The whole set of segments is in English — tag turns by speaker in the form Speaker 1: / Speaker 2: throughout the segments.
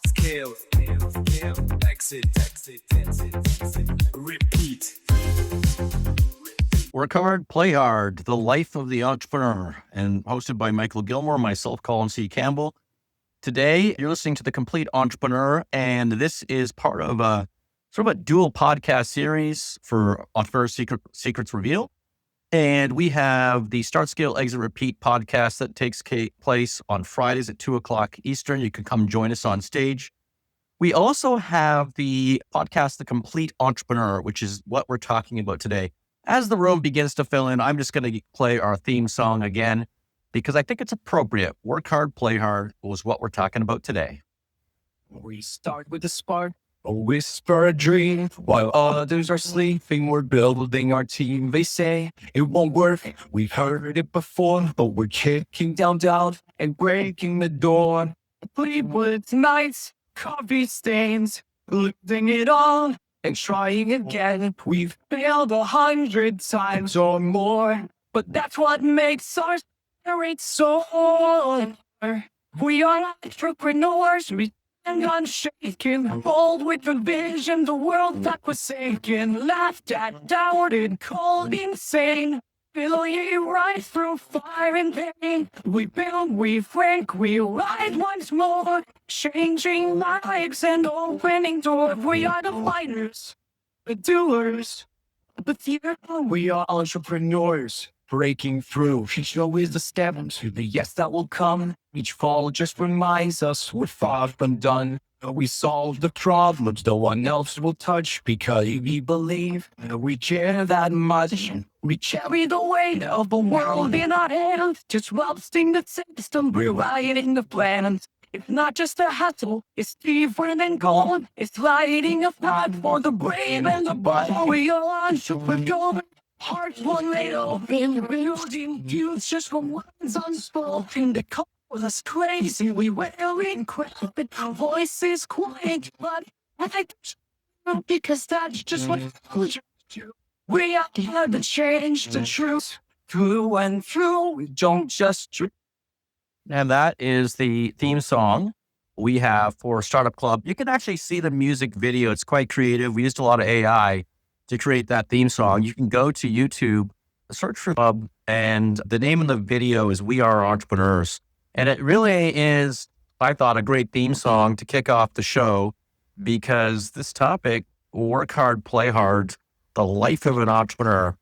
Speaker 1: Scale, exit, repeat.
Speaker 2: Work hard, play hard, the life of the entrepreneur, and hosted by Michael Gilmore, myself, Colin C. Campbell. Today, you're listening to The Complete Entrepreneur, and this is part of a sort of a dual podcast series for Entrepreneur Secrets Reveal. And we have the Start, Scale, Exit, Repeat podcast that takes place on Fridays at 2:00 Eastern. You can come join us on stage. We also have the podcast, The Complete Entrepreneur, which is what we're talking about today. As the room begins to fill in, I'm just going to play our theme song again, because I think it's appropriate. Work hard, play hard was what we're talking about today.
Speaker 1: We start with a spark, a whisper, a dream. While others are sleeping, we're building our team. They say it won't work. We've heard it before, but we're kicking down doubt and breaking the door. Fleetwood nights, coffee stains, losing it all and trying again. We've failed 100 times or more, but that's what makes our spirit soar. We are entrepreneurs, we stand unshaken, bold with the vision, the world that was forsaken, laughed at, doubted, called insane. Feel you right through fire and pain. We build, we break, we ride once more, changing lives and opening doors. We are the fighters, the doers, the fear. We are entrepreneurs, breaking through. Each no is the step to the yes that will come. Each fall just reminds us we're far from done. We solve the problems no one else will touch, because we believe we care that much. We carry the weight of the world in our hands, disrupting the system, rewriting the plans. It's not just a hustle, it's different and gold. It's lighting a path for the brave and the bold. We are entrepreneurs, hearts one made open, building futures from words unspoken. The call us crazy, we wail incredible, our voices quiet, but I don't, because that's just what we do. We are here to change the truth through and through. We don't just.
Speaker 2: And that is the theme song we have for Startup Club. You can actually see the music video. It's quite creative. We used a lot of AI to create that theme song. You can go to YouTube, search for Club, and the name of the video is We Are Entrepreneurs. And it really is, I thought, a great theme song to kick off the show, because this topic, work hard, play hard, the life of an entrepreneur,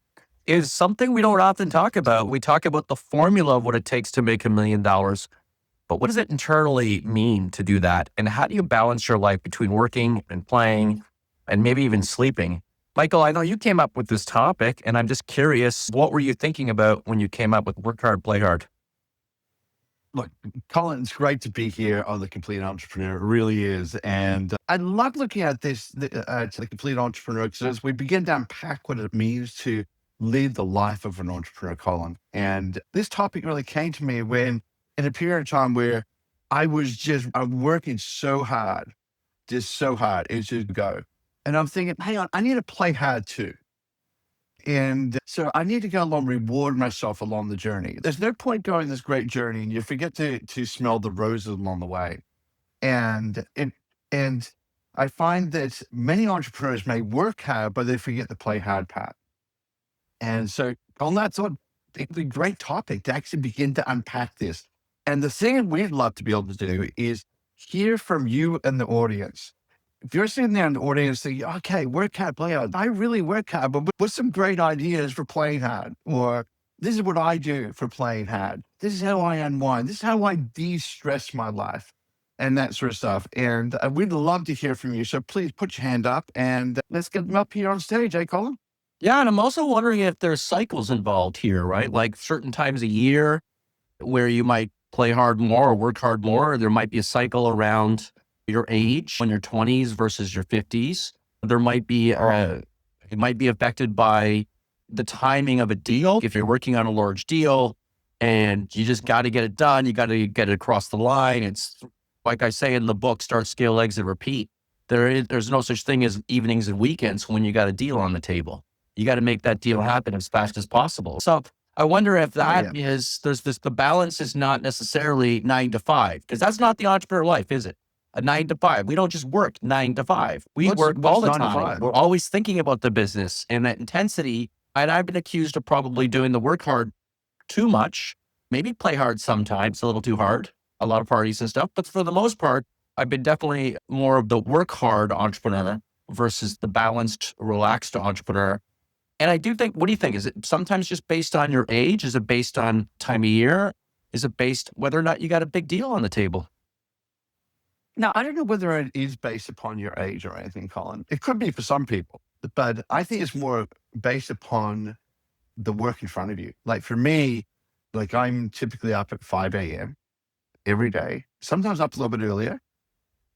Speaker 2: is something we don't often talk about. We talk about the formula of what it takes to make $1 million, but what does it internally mean to do that? And how do you balance your life between working and playing and maybe even sleeping? Michael, I know you came up with this topic, and I'm just curious, what were you thinking about when you came up with work hard, play hard?
Speaker 3: Look, Colin, it's great to be here on The Complete Entrepreneur. It really is. And I love looking at this, to The Complete Entrepreneur, because as we begin to unpack what it means to lead the life of an entrepreneur, Colin. And this topic really came to me when, in a period of time where I'm working so hard, just so hard, it's just go. And I'm thinking, hang on, I need to play hard too. And so I need to go along, reward myself along the journey. There's no point going this great journey and you forget to smell the roses along the way. And I find that many entrepreneurs may work hard, but they forget the play hard part. And so on that thought, it's a great topic to actually begin to unpack this. And the thing we'd love to be able to do is hear from you and the audience. If you're sitting there in the audience thinking, okay, work hard, play hard. I really work hard, but what's some great ideas for playing hard? Or this is what I do for playing hard. This is how I unwind. This is how I de-stress my life and that sort of stuff. And we'd love to hear from you. So please put your hand up and let's get them up here on stage, Colin?
Speaker 2: Yeah, and I'm also wondering if there's cycles involved here, right? Like certain times a year where you might play hard more or work hard more. Or there might be a cycle around your age in your 20s versus your 50s. There might be, it might be affected by the timing of a deal. If you're working on a large deal and you just got to get it done, you got to get it across the line. It's like I say in the book, Start, Scale, Exit, Repeat. There's no such thing as evenings and weekends when you got a deal on the table. You got to make that deal happen as fast as possible. So I wonder if
Speaker 3: yeah.
Speaker 2: that is, the balance is not necessarily 9 to 5, because that's not the entrepreneur life, is it? A 9 to 5. We don't just work 9 to 5. We work all
Speaker 3: What's
Speaker 2: the
Speaker 3: 9 to
Speaker 2: time.
Speaker 3: 5?
Speaker 2: We're always thinking about the business and that intensity. And I've been accused of probably doing the work hard too much, maybe play hard sometimes, a little too hard, a lot of parties and stuff. But for the most part, I've been definitely more of the work hard entrepreneur versus the balanced, relaxed entrepreneur. And I do think, what do you think? Is it sometimes just based on your age? Is it based on time of year? Is it based whether or not you got a big deal on the table?
Speaker 3: Now, I don't know whether it is based upon your age or anything, Colin. It could be for some people, but I think it's more based upon the work in front of you. Like for me, like I'm typically up at 5 a.m. every day, sometimes up a little bit earlier.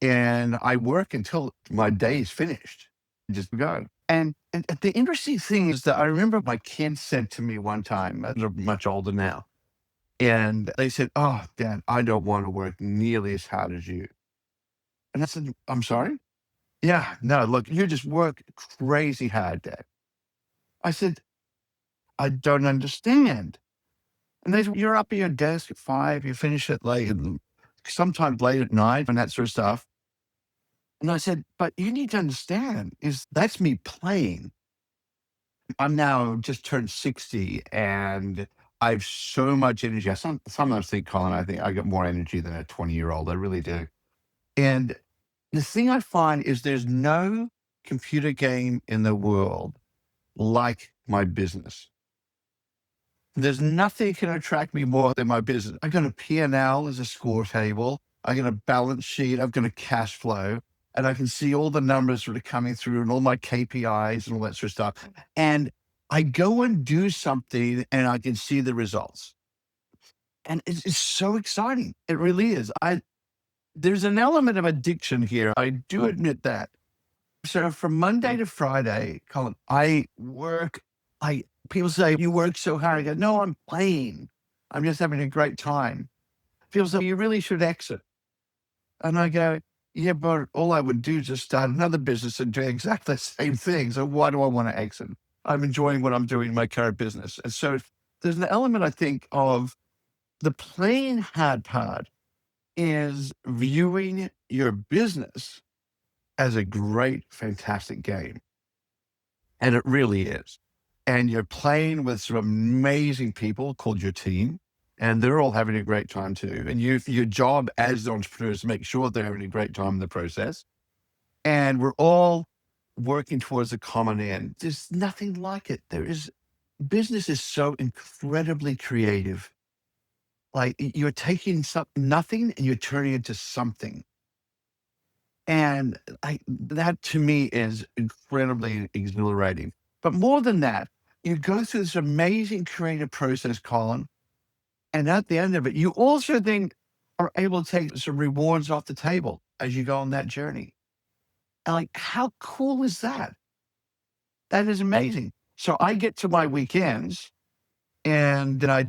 Speaker 3: And I work until my day is finished. Just go. And the interesting thing is that I remember my kids said to me one time, they're much older now, and they said, "Oh, Dad, I don't want to work nearly as hard as you." And I said, "I'm sorry? Yeah, no, look, you just work crazy hard, Dad." I said, "I don't understand." And they said, "You're up at your desk at 5, you finish it late, and sometimes late at night and that sort of stuff." And I said, "But you need to understand is that's me playing. I'm now just turned 60 and I have so much energy. I sometimes think, Colin, I think I got more energy than a 20-year-old. I really do. And the thing I find is there's no computer game in the world like my business. There's nothing can attract me more than my business. I've got a P&L as a score table. I've got a balance sheet. I've got a cash flow. And I can see all the numbers that are coming through and all my KPIs and all that sort of stuff. And I go and do something and I can see the results. And it's so exciting. It really is. There's an element of addiction here. I do admit that. So from Monday to Friday, Colin, I work. People say, "You work so hard." I go, "No, I'm playing. I'm just having a great time." People say, "You really should exit." And I go, "Yeah, but all I would do is just start another business and do exactly the same thing. So why do I want to exit? I'm enjoying what I'm doing in my current business." And so there's an element, I think, of the playing hard part is viewing your business as a great, fantastic game. And it really is. And you're playing with some amazing people called your team, and they're all having a great time too. And your job as entrepreneurs is to make sure they're having a great time in the process. And we're all working towards a common end. There's nothing like it. Business is so incredibly creative. Like you're taking nothing and you're turning it into something. And that to me is incredibly exhilarating. But more than that, you go through this amazing creative process, Colin, and at the end of it, you also then are able to take some rewards off the table as you go on that journey. And like, how cool is that? That is amazing. So I get to my weekends and I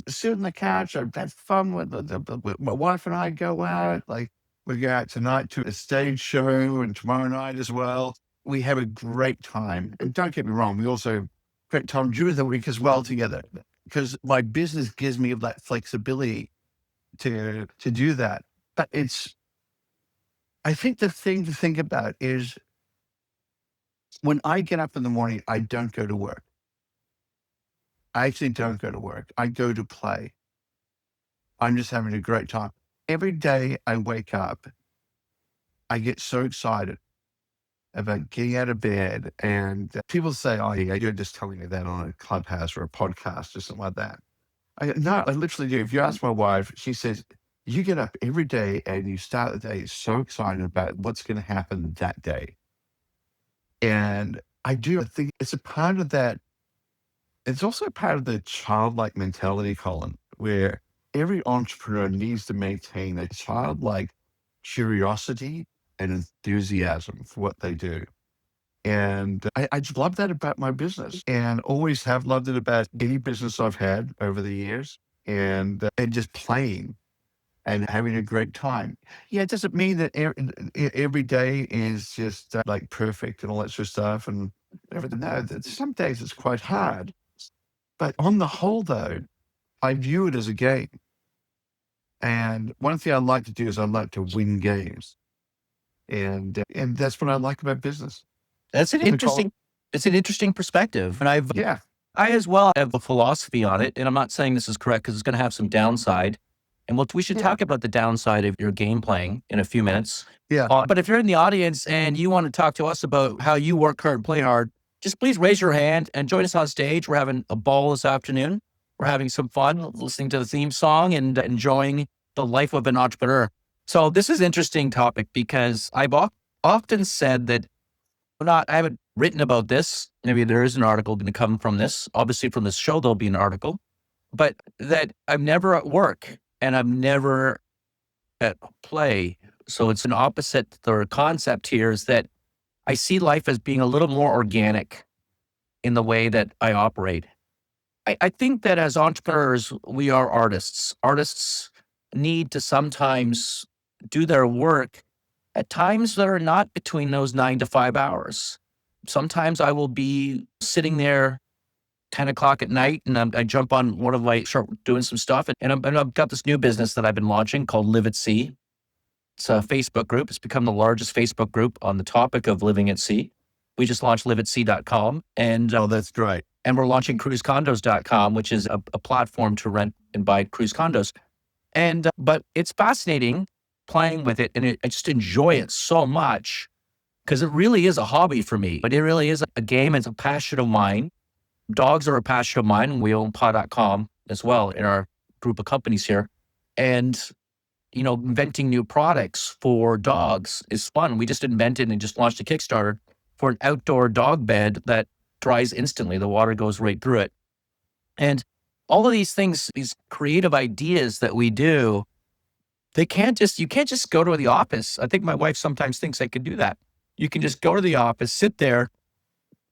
Speaker 3: sit on the couch. I've had fun with my wife and I go out. Like we go out tonight to a stage show and tomorrow night as well. We have a great time. And don't get me wrong, we also have a great time during the week as well together because my business gives me that flexibility to do that. But I think the thing to think about is when I get up in the morning, I don't go to work. I actually don't go to work. I go to play. I'm just having a great time. Every day I wake up, I get so excited about getting out of bed. And people say, "Oh, yeah, you're just telling me that on a clubhouse or a podcast or something like that." I go, "No, I literally do." If you ask my wife, she says, "You get up every day and you start the day so excited about what's going to happen that day." And I think it's a part of that. It's also part of the childlike mentality, Colin, where every entrepreneur needs to maintain a childlike curiosity and enthusiasm for what they do. And I just love that about my business and always have loved it about any business I've had over the years and just playing and having a great time. Yeah, it doesn't mean that every day is just like perfect and all that sort of stuff and everything. No, some days it's quite hard. But on the whole, though, I view it as a game. And one thing I like to do is I like to win games. And that's what I like about business.
Speaker 2: That's an interesting, it's an interesting perspective. And I as well have a philosophy on it. And I'm not saying this is correct because it's going to have some downside. And we should talk about the downside of your game playing in a few minutes.
Speaker 3: Yeah.
Speaker 2: But if you're in the audience and you want to talk to us about how you work hard and play hard, just please raise your hand and join us on stage. We're having a ball this afternoon. We're having some fun listening to the theme song and enjoying the life of an entrepreneur. So this is an interesting topic because I've often said that I haven't written about this. Maybe there is an article going to come from this. Obviously from this show, there'll be an article, but that I'm never at work and I'm never at play. So it's an opposite. The concept here is that I see life as being a little more organic in the way that I operate. I think that as entrepreneurs, we are artists. Artists need to sometimes do their work at times that are not between those 9 to 5 hours. Sometimes I will be sitting there 10 o'clock at night and I jump on one of my doing some stuff. And I've got this new business that I've been launching called Live at Sea. It's a Facebook group. It's become the largest Facebook group on the topic of living at sea. We just launched liveatsea.com. And
Speaker 3: Oh, that's great.
Speaker 2: and we're launching cruisecondos.com, which is a platform to rent and buy cruise condos. And but it's fascinating playing with it, and I just enjoy it so much because it really is a hobby for me. But it really is a game. It's a passion of mine. Dogs are a passion of mine, and we own paw.com as well in our group of companies here. And inventing new products for dogs is fun. We just invented and just launched a Kickstarter for an outdoor dog bed that dries instantly. The water goes right through it. And all of these things, these creative ideas that we do, you can't just go to the office. I think my wife sometimes thinks I could do that. You can just go to the office, sit there,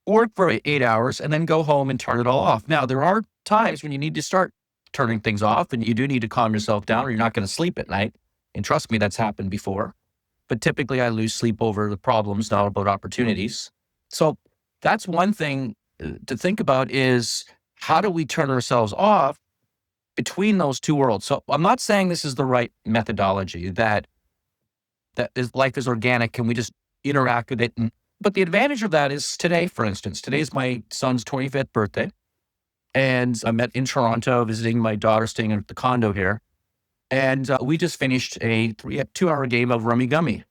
Speaker 2: work for 8 hours, and then go home and turn it all off. Now, there are times when you need to start turning things off and you do need to calm yourself down or you're not going to sleep at night. And trust me, that's happened before. But typically I lose sleep over the problems, not about opportunities. So that's one thing to think about is how do we turn ourselves off between those two worlds? So I'm not saying this is the right methodology, that life is organic and we just interact with it. But the advantage of that is today, for instance, today is my son's 25th birthday. And I'm in Toronto visiting my daughter staying at the condo here. And we just finished a 2-hour game of Rummy Gummy.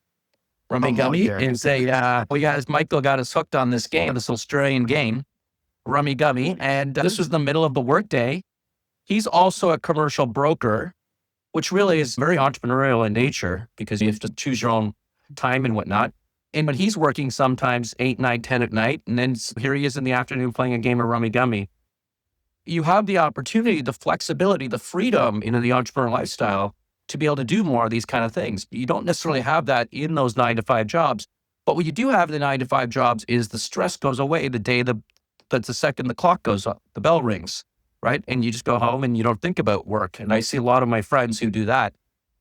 Speaker 2: Rummy Gummy is Michael got us hooked on this game, this Australian game, Rummy Gummy. And this was the middle of the workday. He's also a commercial broker, which really is very entrepreneurial in nature because you have to choose your own time and whatnot. But he's working sometimes 8, 9, 10 at night. And then here he is in the afternoon playing a game of Rummy Gummy. You have the opportunity, the flexibility, the freedom in the entrepreneur lifestyle to be able to do more of these kind of things. You don't necessarily have that in those 9 to 5 jobs. But what you do have in the 9 to 5 jobs is the stress goes away the day that's the second the clock goes up, the bell rings, right? And you just go home and you don't think about work. And I see a lot of my friends who do that.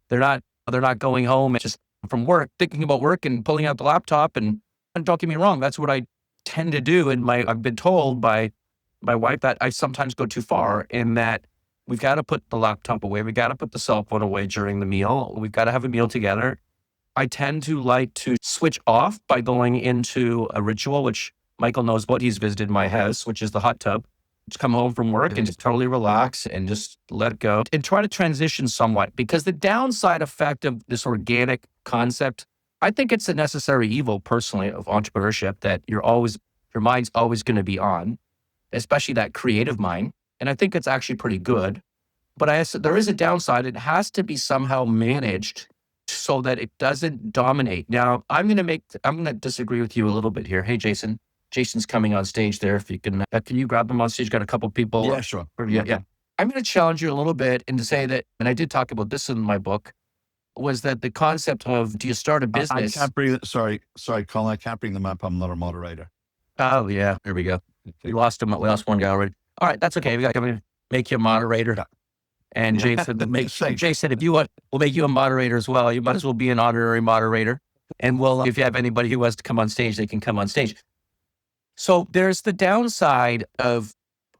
Speaker 2: They're not going home and just from work, thinking about work and pulling out the laptop. And don't get me wrong, that's what I tend to do. And I've been told by my wife that I sometimes go too far in that we've got to put the laptop away. We got to put the cell phone away during the meal. We've got to have a meal together. I tend to like to switch off by going into a ritual, which Michael knows what. He's visited my house, which is the hot tub. Just come home from work and just totally relax and just let go and try to transition somewhat, because the downside effect of this organic concept, I think it's a necessary evil personally of entrepreneurship that your mind's always going to be on, especially that creative mind. And I think it's actually pretty good. But there is a downside. It has to be somehow managed so that it doesn't dominate. Now, I'm going to disagree with you a little bit here. Hey, Jason. Jason's coming on stage there. If you can you grab him on stage? Got a couple people.
Speaker 3: Yeah, sure.
Speaker 2: Yeah. I'm going to challenge you a little bit and to say that, and I did talk about this in my book, was that the concept of, do you start a business?
Speaker 3: I can't bring, sorry, Colin, I can't bring them up. I'm not a moderator.
Speaker 2: Oh, yeah. There we go. We lost him. We lost one guy already. All right. That's okay. I'm going to make you a moderator. And Jason, Jason, if you want, we'll make you a moderator as well. You might as well be an honorary moderator. And if you have anybody who wants to come on stage, they can come on stage. So there's the downside of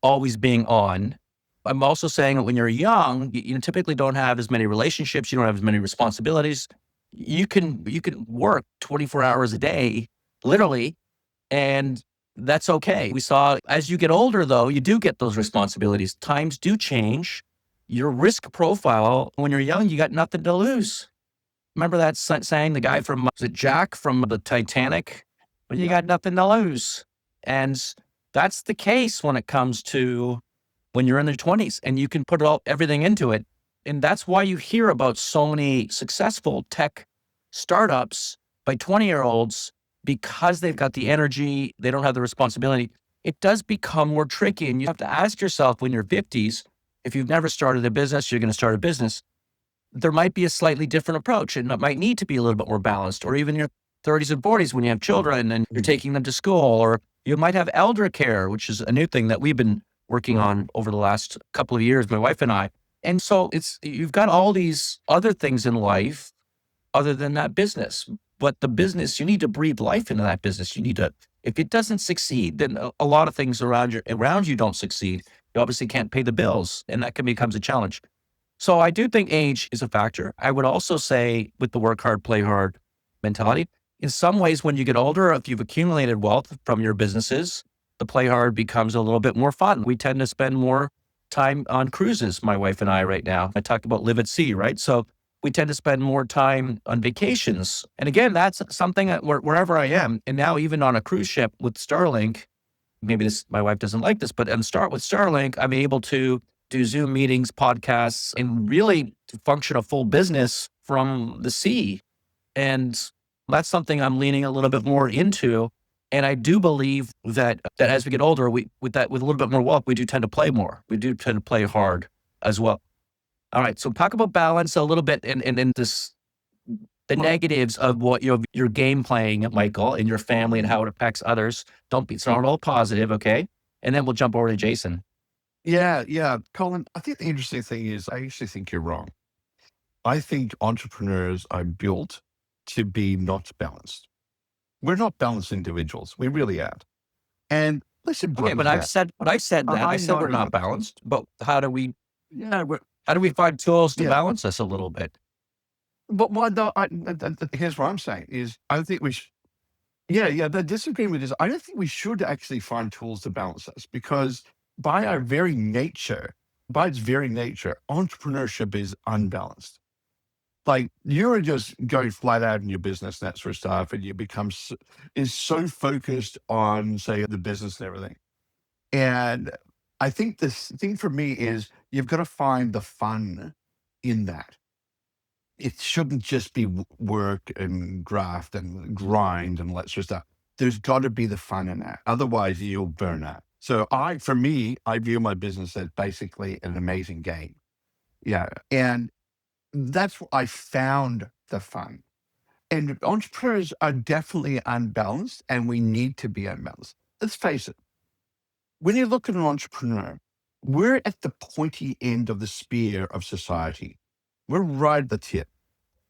Speaker 2: always being on. I'm also saying that when you're young, you typically don't have as many relationships. You don't have as many responsibilities. You can work 24 hours a day, literally, and that's okay. We saw as you get older, though, you do get those responsibilities. Times do change. Your risk profile when you're young, you got nothing to lose. Remember that saying, the guy from, was it Jack from the Titanic? But you got nothing to lose. And that's the case when it comes to when you're in your 20s and you can put everything into it. And that's why you hear about so many successful tech startups by 20-year-olds, because they've got the energy, they don't have the responsibility. It does become more tricky. And you have to ask yourself when you're 50s, if you've never started a business, you're going to start a business, there might be a slightly different approach, and it might need to be a little bit more balanced. Or even your 30s and 40s when you have children and you're taking them to school, or you might have elder care, which is a new thing that we've been working on over the last couple of years, my wife and I. And so you've got all these other things in life other than that business. But the business, you need to breathe life into that business. You need to, if it doesn't succeed, then a lot of things around you don't succeed. You obviously can't pay the bills, and that becomes a challenge. So I do think age is a factor. I would also say with the work hard, play hard mentality, in some ways, when you get older, if you've accumulated wealth from your businesses, the play hard becomes a little bit more fun. We tend to spend more time on cruises, my wife and I right now. I talked about live at sea, right? So we tend to spend more time on vacations. And again, that's something that wherever I am, and now even on a cruise ship with Starlink, maybe my wife doesn't like this, but with Starlink, I'm able to do Zoom meetings, podcasts, and really to function a full business from the sea. And that's something I'm leaning a little bit more into. And I do believe that as we get older, with a little bit more wealth, we do tend to play more. We do tend to play hard as well. All right. So talk about balance a little bit and the negatives of what your game playing, Michael, and your family and how it affects others. It's not all positive. Okay. And then we'll jump over to Jason.
Speaker 3: Yeah. Colin, I think the interesting thing is I actually think you're wrong. I think entrepreneurs are built to be not balanced. We're not balanced individuals. We really aren't. And listen,
Speaker 2: okay, but I said that. I said we're not balanced, but how do we find tools to balance us a little bit?
Speaker 3: But here's what I'm saying is I think we should. The disagreement is I don't think we should actually find tools to balance us, because by its very nature, entrepreneurship is unbalanced. Like you're just going flat out in your business and that sort of stuff, and you become is so focused on, say, the business and everything. And I think this thing for me is you've got to find the fun in that. It shouldn't just be work and graft and grind and that sort of stuff. There's got to be the fun in that. Otherwise, you'll burn out. So I view my business as basically an amazing game. Yeah. And that's what I found the fun. And entrepreneurs are definitely unbalanced, and we need to be unbalanced. Let's face it. When you look at an entrepreneur, we're at the pointy end of the spear of society. We're right at the tip.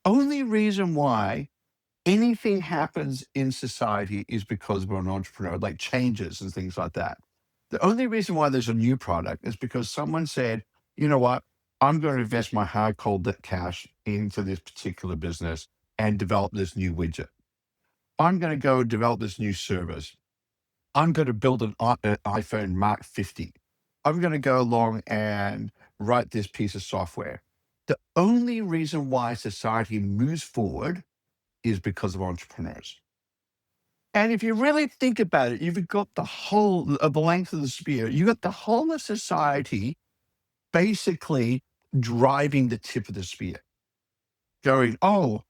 Speaker 3: Only reason why anything happens in society is because we're an entrepreneur, like changes and things like that. The only reason why there's a new product is because someone said, you know what, I'm going to invest my hard cold cash into this particular business and develop this new widget. I'm going to go develop this new service. I'm going to build an iPhone Mark 50. I'm going to go along and write this piece of software. The only reason why society moves forward is because of entrepreneurs. And if you really think about it, you've got the whole of the length of the spear. You've got the whole of society basically driving the tip of the spear, going, oh,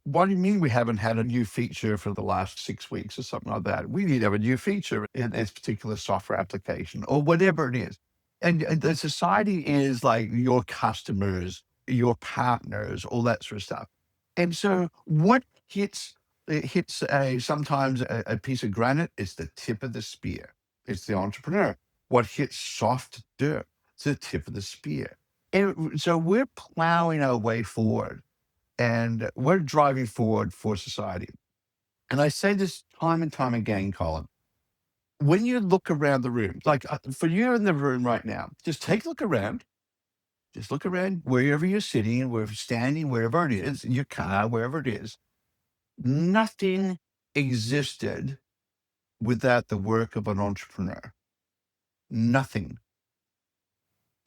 Speaker 3: what do you mean we haven't had a new feature for the last 6 weeks or something like that? We need to have a new feature in this particular software application or whatever it is. And the society is like your customers, your partners, all that sort of stuff. And so what sometimes a piece of granite is the tip of the spear. It's the entrepreneur. What hits soft dirt? It's the tip of the spear. And so we're plowing our way forward, and we're driving forward for society. And I say this time and time again, Colin. when you look around the room, like for you in the room right now, just take a look around. Just look around wherever you're sitting, wherever standing, wherever it is, in your car, wherever it is. Nothing existed without the work of an entrepreneur. Nothing.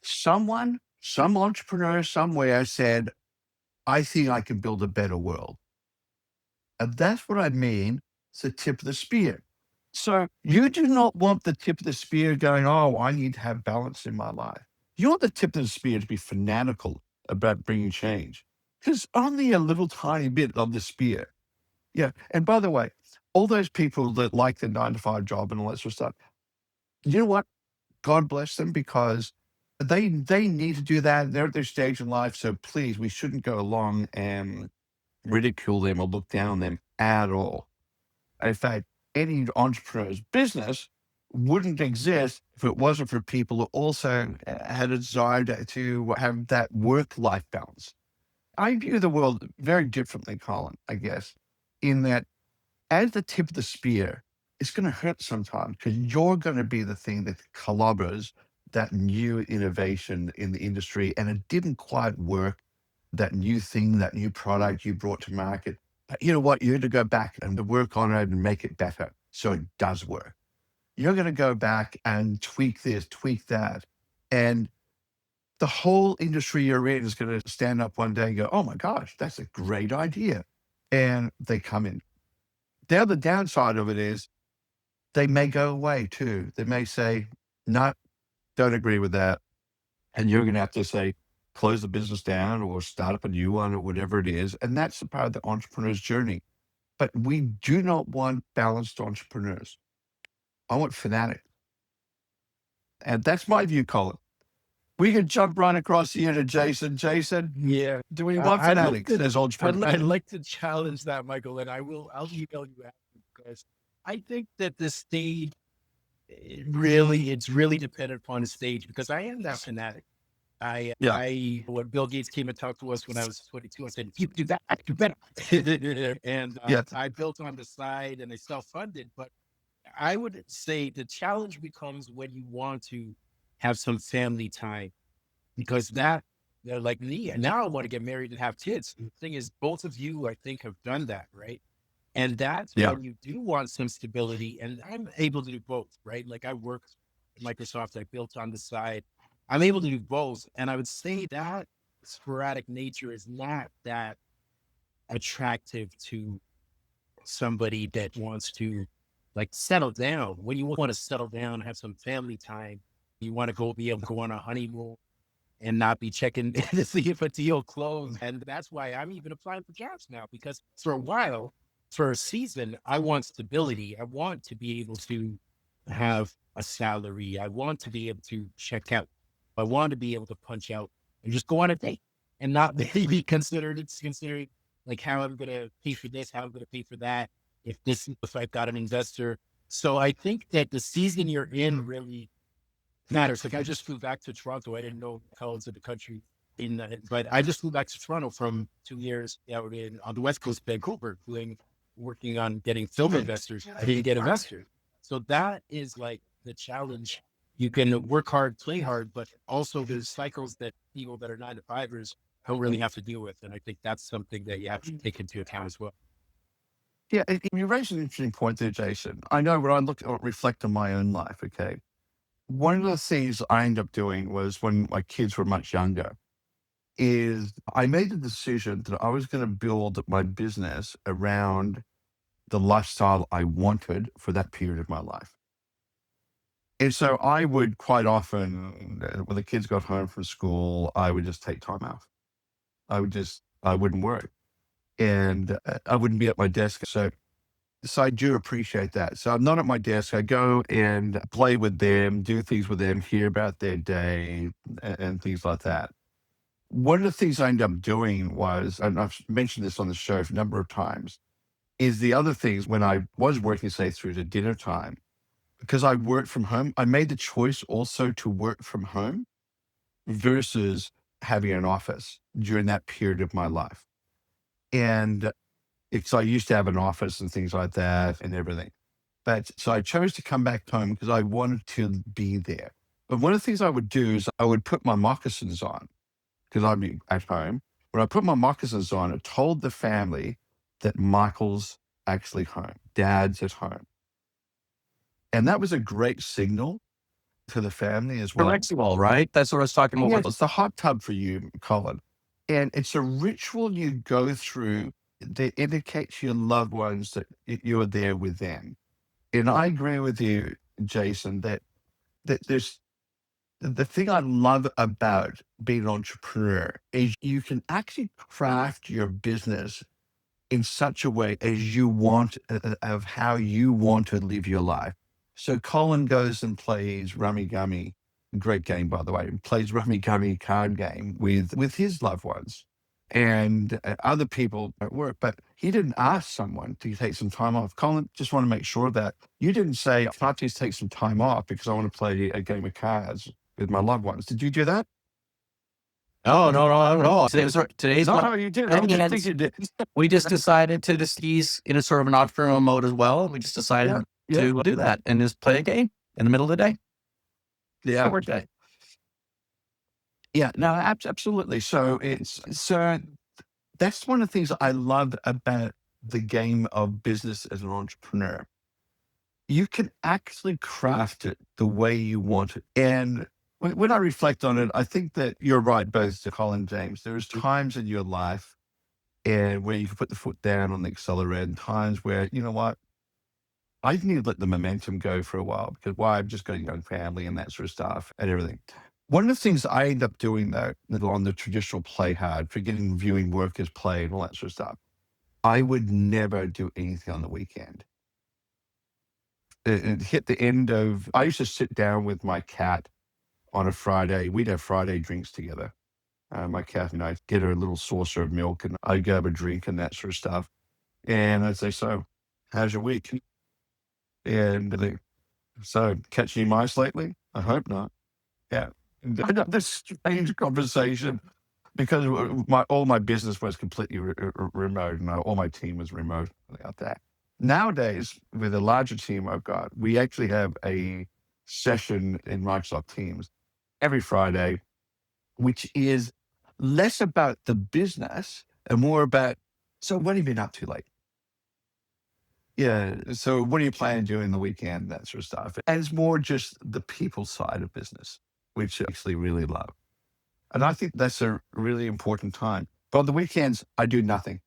Speaker 3: Some entrepreneur somewhere said, I think I can build a better world. And that's what I mean. It's the tip of the spear. So you do not want the tip of the spear going, oh, I need to have balance in my life. You want the tip of the spear to be fanatical about bringing change. Because only a little tiny bit of the spear. Yeah. And by the way, all those people that like the 9-to-5 job and all that sort of stuff, you know what? God bless them, because they need to do that. They're at their stage in life. So please, we shouldn't go along and ridicule them or look down on them at all. In fact, any entrepreneur's business wouldn't exist if it wasn't for people who also had a desire to have that work-life balance. I view the world very differently, Colin, I guess, in that as the tip of the spear, it's going to hurt sometimes because you're going to be the thing that clobbers that new innovation in the industry, and it didn't quite work, that new thing, that new product you brought to market. But you know what? You're going to go back and work on it and make it better so it does work. You're going to go back and tweak this, tweak that. And the whole industry you're in is going to stand up one day and go, oh my gosh, that's a great idea. And they come in. The other downside of it is they may go away too. They may say, no, don't agree with that. And you're going to have to say, close the business down or start up a new one or whatever it is. And that's the part of the entrepreneur's journey. But we do not want balanced entrepreneurs. I want fanatics. And that's my view, Colin. We can jump right across here to Jason. Jason,
Speaker 1: Yeah.
Speaker 3: do we want fanatics as entrepreneurs?
Speaker 1: I'd like to challenge that, Michael, and I'll email you after, because I think that the stage, it's really dependent upon the stage, because I am that fanatic. When Bill Gates came and talked to us when I was 22, I said, if you do that, I do better. And I built on the side and I self-funded. But I would say the challenge becomes when you want to have some family time, because they're like me. And now I want to get married and have kids. The thing is, both of you, I think, have done that, right? And that's when you do want some stability. And I'm able to do both, right? Like I work at Microsoft, I built on the side. I'm able to do both. And I would say that sporadic nature is not that attractive to somebody that wants to like settle down. When you want to settle down, have some family time, you want to be able to go on a honeymoon and not be checking to see if a deal closed. And that's why I'm even applying for jobs now, because for a while, for a season, I want stability. I want to be able to have a salary. I want to be able to check out. I want to be able to punch out and just go on a date and not be considering like how I'm going to pay for this, how I'm going to pay for that. If I've got an investor. So I think that the season you're in really matters. Like I just flew back to Toronto. I didn't know colors of the country but I just flew back to Toronto from 2 years out on the West Coast, Vancouver, working on getting film investors. I didn't get investors. So that is like the challenge. You can work hard, play hard, but also there's cycles that people that are 9-to-5ers don't really have to deal with. And I think that's something that you have to take into account as well.
Speaker 3: Yeah, you raised an interesting point there, Jason. I know when I look or reflect on my own life, okay, one of the things I ended up doing was when my kids were much younger, is I made the decision that I was going to build my business around the lifestyle I wanted for that period of my life. And so I would quite often, when the kids got home from school, I would just take time off. I wouldn't work. And I wouldn't be at my desk. So I do appreciate that. So I'm not at my desk. I go and play with them, do things with them, hear about their day and things like that. One of the things I ended up doing was, and I've mentioned this on the show a number of times, is the other things when I was working, say, through to dinner time, because I worked from home, I made the choice also to work from home versus having an office during that period of my life. And because I used to have an office and things like that and everything. But so I chose to come back home because I wanted to be there. But one of the things I would do is I would put my moccasins on because I'd be at home. When I put my moccasins on, it told the family that Michael's actually home, Dad's at home. And that was a great signal to the family as well.
Speaker 2: Flexible, right? That's what I was talking
Speaker 3: Yeah,
Speaker 2: about.
Speaker 3: it's the hot tub for you, Colin. And it's a ritual you go through that indicates to your loved ones that you are there with them. And I agree with you, Jason, that there's the thing I love about being an entrepreneur is you can actually craft your business in such a way as you want, of how you want to live your life. So Colin goes and plays Rummy Gummy, great game by the way, plays Rummy Gummy card game with his loved ones and other people at work. But he didn't ask someone to take some time off. Colin, just want to make sure that you didn't say, can I please take some time off because I want to play a game of cards with my loved ones. Did you do that?
Speaker 2: No, not at all. Today's
Speaker 3: No, you did. I just think you did.
Speaker 2: we just decided to just ease in a sort of an entrepreneurial mode as well. We just decided to do that and just play a game in the middle of the day.
Speaker 3: Yeah.
Speaker 2: Work day.
Speaker 3: Yeah, no, absolutely. So that's one of the things I love about the game of business as an entrepreneur. You can actually craft it the way you want it. And when I reflect on it, I think that you're right, both to Colin and James. There's times in your life and where you can put the foot down on the accelerator, and times where, you know what, I need to let the momentum go for a while because I've just got a young family and that sort of stuff and everything. One of the things I end up doing though, on the traditional play hard, forgetting viewing work as play and all that sort of stuff, I would never do anything on the weekend. It hit the end of, I used to sit down with my cat on a Friday. We'd have Friday drinks together. My cat and I get her a little saucer of milk and I'd go have a drink and that sort of stuff. And I'd say, so how's your week? And they, so catching mice lately? I hope not. Yeah. And I'd have this strange conversation because all my business was completely remote and all my team was remote like that. Nowadays, with a larger team I've got, we actually have a session in Microsoft Teams every Friday, which is less about the business and more about, so what have you been up to lately? Yeah. So what are you planning to do in the weekend? That sort of stuff. And it's more just the people side of business, which I actually really love. And I think that's a really important time. But on the weekends, I do nothing.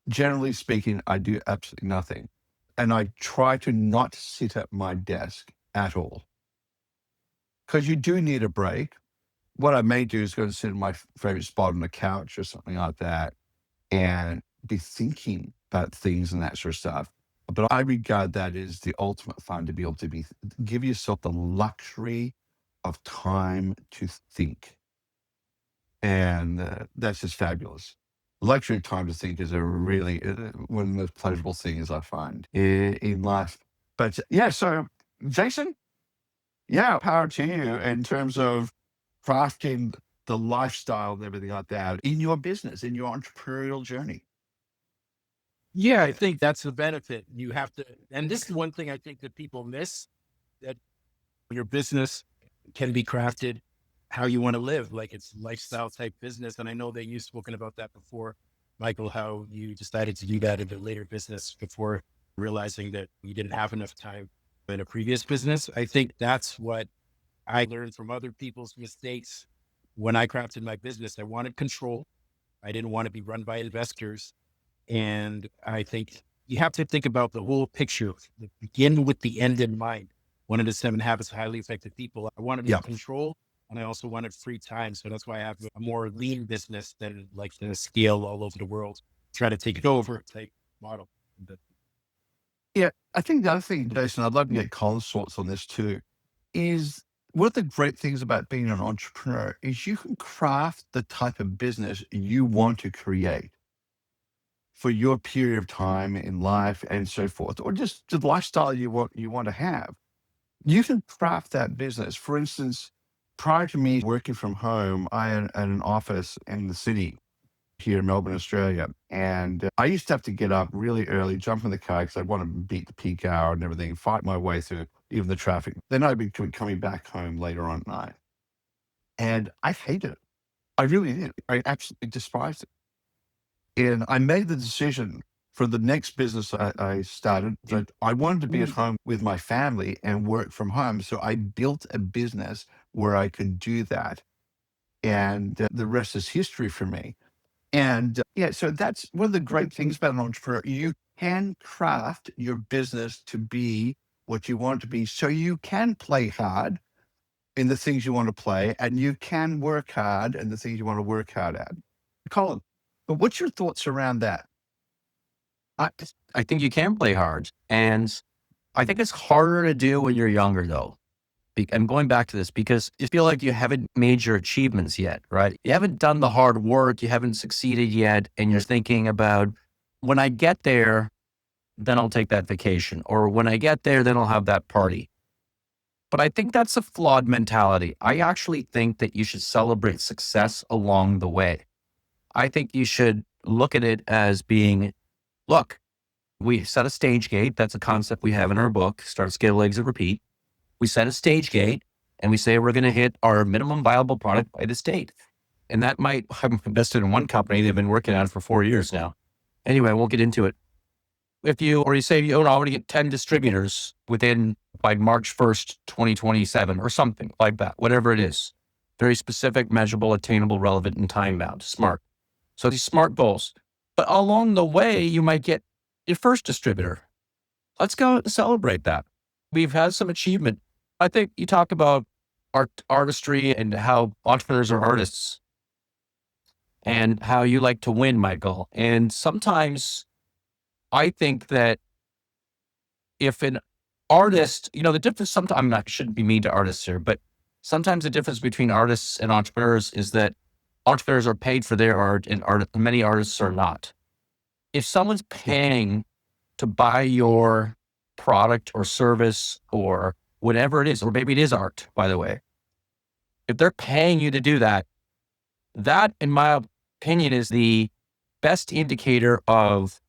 Speaker 3: Generally speaking, I do absolutely nothing. And I try to not sit at my desk at all. Because you do need a break. What I may do is go and sit in my favorite spot on the couch or something like that and be thinking about things and that sort of stuff. But I regard that as the ultimate fun, to be able to give yourself the luxury of time to think. And that's just fabulous. Luxury of time to think is a really one of the most pleasurable things I find in life. But yeah, so Jason, yeah, power to you in terms of crafting the lifestyle and everything like that in your business, in your entrepreneurial journey.
Speaker 4: Yeah, I think that's the benefit. You have to, and this is one thing I think that people miss, that your business can be crafted how you want to live, like it's lifestyle type business. And I know that you've spoken about that before, Michael, how you decided to do that in a later business before realizing that you didn't have enough time in a previous business. I think that's what I learned from other people's mistakes. When I crafted my business, I wanted control. I didn't want to be run by investors. And I think you have to think about the whole picture, begin with the end in mind. One of the 7 habits of highly effective people. I wanted more control, and I also wanted free time. So that's why I have a more lean business than like the scale all over the world. Try to take it over, take model.
Speaker 3: Yeah, I think the other thing, Jason, I'd love to get Colin's thoughts on this too, is one of the great things about being an entrepreneur is you can craft the type of business you want to create for your period of time in life and so forth, or just the lifestyle you want to have. You can craft that business. For instance, prior to me working from home, I had an office in the city, here in Melbourne, Australia. And I used to have to get up really early, jump in the car because I want to beat the peak hour and everything, fight my way through even the traffic. Then I'd be coming back home later on at night. And I hated it. I really did. I absolutely despised it. And I made the decision for the next business I started that I wanted to be at home with my family and work from home. So I built a business where I could do that. And the rest is history for me. And yeah, so that's one of the great things about an entrepreneur. You can craft your business to be what you want it to be. So you can play hard in the things you want to play, and you can work hard in the things you want to work hard at. Colin, but what's your thoughts around that?
Speaker 2: I think you can play hard. And I think it's harder to do when you're younger, though. I'm going back to this because you feel like you haven't made your achievements yet, right? You haven't done the hard work. You haven't succeeded yet. And you're thinking about, when I get there, then I'll take that vacation. Or when I get there, then I'll have that party. But I think that's a flawed mentality. I actually think that you should celebrate success along the way. I think you should look at it as being, look, we set a stage gate. That's a concept we have in our book, Start, Scale, Exit, Repeat. We set a stage gate and we say we're going to hit our minimum viable product by this date. And that might, I'm invested in one company. They've been working on it for 4 years now. Anyway, we'll get into it. If you say you want to get 10 distributors by March 1st, 2027 or something like that, whatever it is, very specific, measurable, attainable, relevant, and time bound, smart. So these SMART goals. But along the way, you might get your first distributor. Let's go celebrate that. We've had some achievement. I think you talk about artistry and how entrepreneurs are artists and how you like to win, Michael. And sometimes I think that if an artist, the difference sometimes, shouldn't be mean to artists here, but sometimes the difference between artists and entrepreneurs is that entrepreneurs are paid for their art and many artists are not. If someone's paying to buy your product or service or whatever it is, or maybe it is art, by the way, if they're paying you to do that, that, in my opinion, is the best indicator of